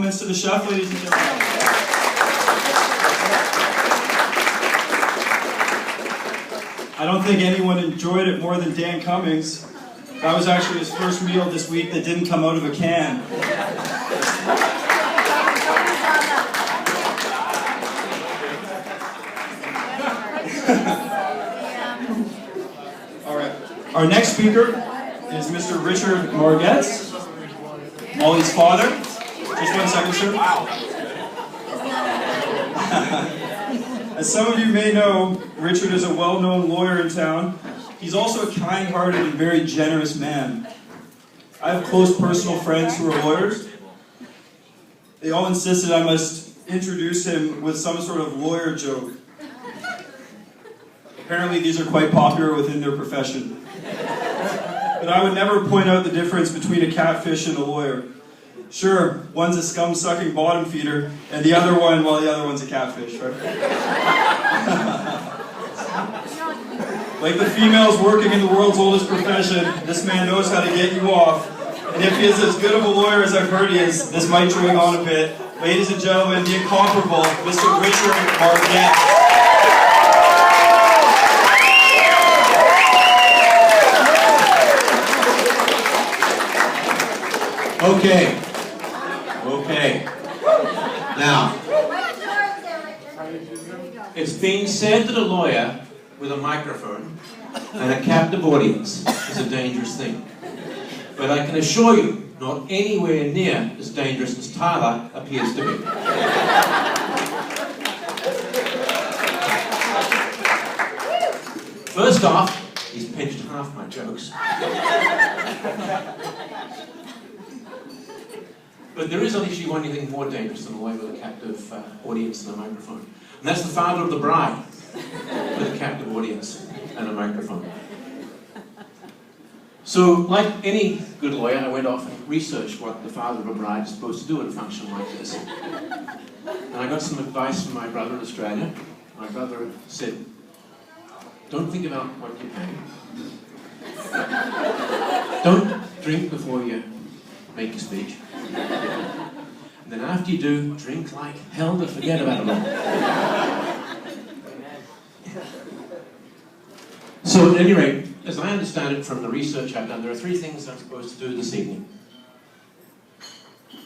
compliments to the chef, ladies and gentlemen. I don't think anyone enjoyed it more than Dan Cummings. That was actually his first meal this week that didn't come out of a can. All right. Our next speaker is Mr. Richard Margetts, Molly's father. Just 1 second, sir. Wow. As some of you may know, Richard is a well-known lawyer in town. He's also a kind-hearted and very generous man. I have close personal friends who are lawyers. They all insisted I must introduce him with some sort of lawyer joke. Apparently these are quite popular within their profession. But I would never point out the difference between a catfish and a lawyer. Sure, one's a scum-sucking bottom feeder, and the other one's a catfish, right? Like the females working in the world's oldest profession, this man knows how to get you off. And if he is as good of a lawyer as I've heard he is, this might drag on a bit. Ladies and gentlemen, the incomparable Mr. Richard Margetts. Okay. Now, it's been said that a lawyer with a microphone and a captive audience is a dangerous thing. But I can assure you, not anywhere near as dangerous as Tyler appears to be. First off, he's pinched half my jokes. But there is actually one thing more dangerous than a lawyer with a captive audience and a microphone. And that's the father of the bride with a captive audience and a microphone. So, like any good lawyer, I went off and researched what the father of a bride is supposed to do in a function like this. And I got some advice from my brother in Australia. My brother said, don't think about what you're paying. Don't drink before you make a speech. And then after you do, drink like hell to forget about it all. So at any rate, as I understand it from the research I've done, there are 3 things I'm supposed to do this evening.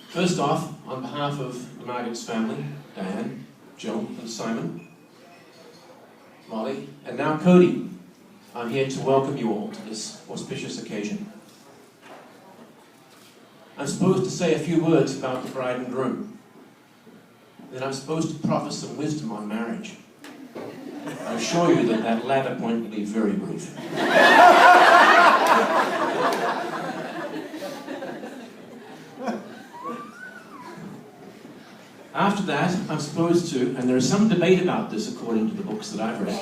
First off, on behalf of the Margetts family, Diane, Joe and Simon, Molly, and now Cody, I'm here to welcome you all to this auspicious occasion. I'm supposed to say a few words about the bride and groom. Then I'm supposed to proffer some wisdom on marriage. I assure you that latter point will be very brief. After that, I'm supposed to, and there is some debate about this according to the books that I've read,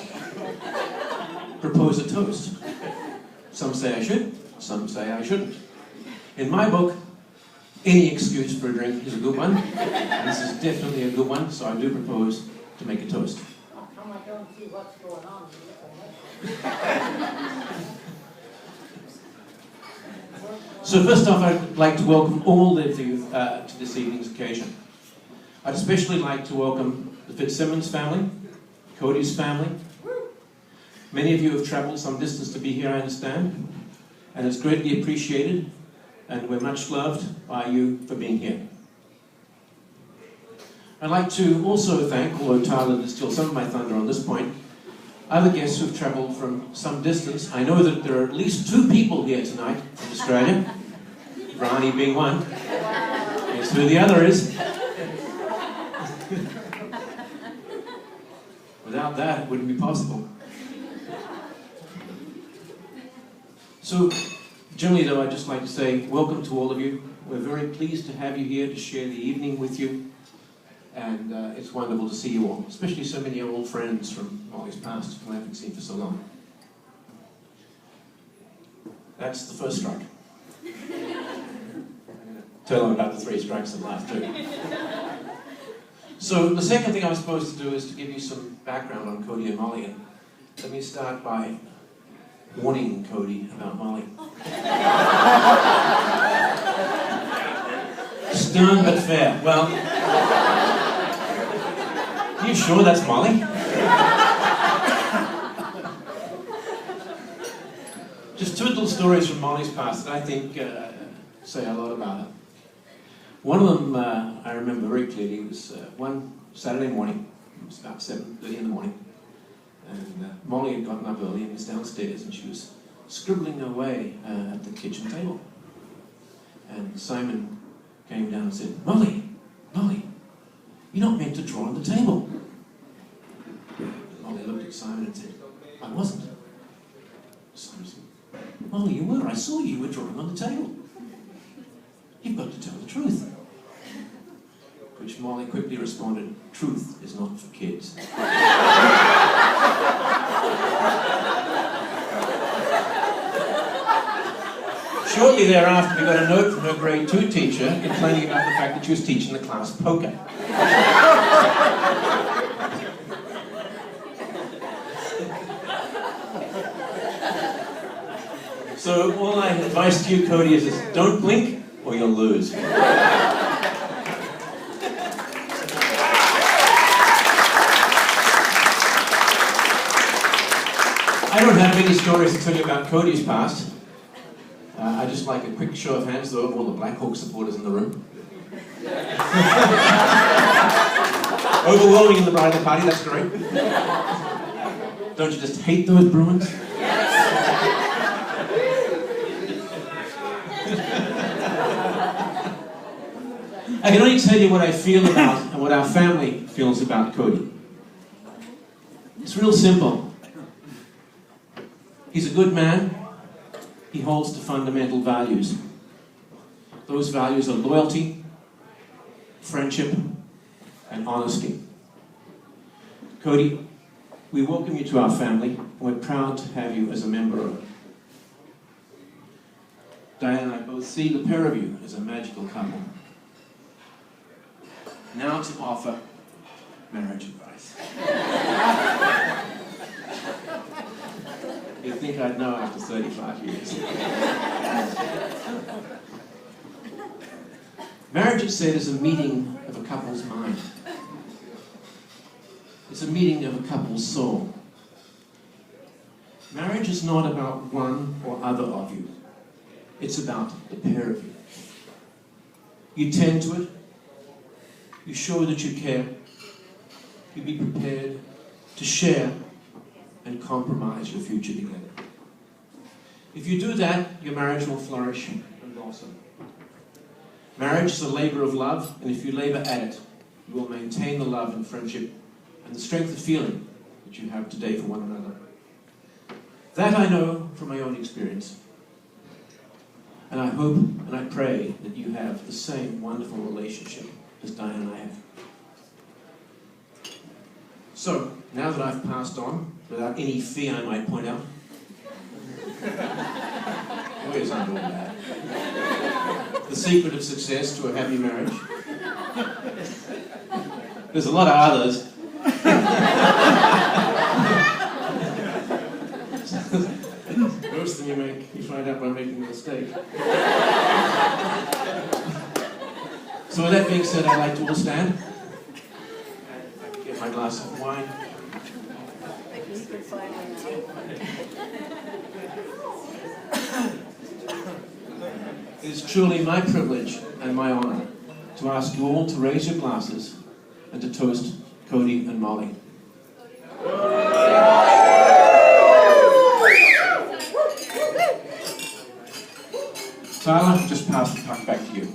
propose a toast. Some say I should, some say I shouldn't. In my book, any excuse for a drink is a good one. This is definitely a good one, so I do propose to make a toast. How come I don't see what's going on here? So first off, I'd like to welcome all of you to this evening's occasion. I'd especially like to welcome the Fitzsimmons family, Cody's family. Many of you have travelled some distance to be here, I understand, and it's greatly appreciated, and we're much loved by you for being here. I'd like to also thank, although Tyler did steal some of my thunder on this point, other guests who've travelled from some distance. I know that there are at least 2 people here tonight from Australia, Ronnie being one. Guess who the other is? Without that, it wouldn't be possible. So, generally though, I'd just like to say welcome to all of you. We're very pleased to have you here to share the evening with you. And it's wonderful to see you all, especially so many old friends from Molly's past who I haven't seen for so long. That's the first strike. I'm going to tell them about the 3 strikes of life too. So the second thing I'm supposed to do is to give you some background on Cody and Molly. And let me start by warning Cody about Molly. Stern but fair. Well, are you sure that's Molly? Just two little stories from Molly's past that I think say a lot about her. One of them I remember very clearly. It was one Saturday morning. It was about 7:30 in the morning. And Molly had gotten up early and was downstairs, and she was scribbling away at the kitchen table. And Simon came down and said, Molly, you're not meant to draw on the table. Molly looked at Simon and said, I wasn't. Simon said, Molly, you were. I saw you were drawing on the table. You've got to tell the truth. Which Molly quickly responded, truth is not for kids. Shortly thereafter, we got a note from her grade 2 teacher complaining about the fact that she was teaching the class poker. So all my advice to you, Cody, is this: don't blink or you'll lose. I don't have many stories to tell you about Cody's past. I just like a quick show of hands, though, of all the Black Hawk supporters in the room. Overwhelming in the bridal party, that's great. Don't you just hate those Bruins? I can only tell you what I feel about and what our family feels about Cody. It's real simple. He's a good man. He holds to fundamental values. Those values are loyalty, friendship, and honesty. Cody, we welcome you to our family, and we're proud to have you as a member of it. Diane and I both see the pair of you as a magical couple. Now to offer marriage advice. You'd think I'd know after 35 years. Marriage, it's said, is a meeting of a couple's mind. It's a meeting of a couple's soul. Marriage is not about one or other of you. It's about the pair of you. You tend to it. You show that you care. You be prepared to share and compromise your future together. If you do that, your marriage will flourish and blossom. Marriage is a labor of love, and if you labor at it, you will maintain the love and friendship and the strength of feeling that you have today for one another. That I know from my own experience. And I hope and I pray that you have the same wonderful relationship as Diane and I have. So, now that I've passed on, without any fee I might point out, always under all that, the secret of success to a happy marriage. There's a lot of others. Most of them you find out by making a mistake. So with that being said, I'd like to all stand. I can get my glass of wine. It is truly my privilege and my honor to ask you all to raise your glasses and to toast Cody and Molly. Tyler, just pass the puck back to you.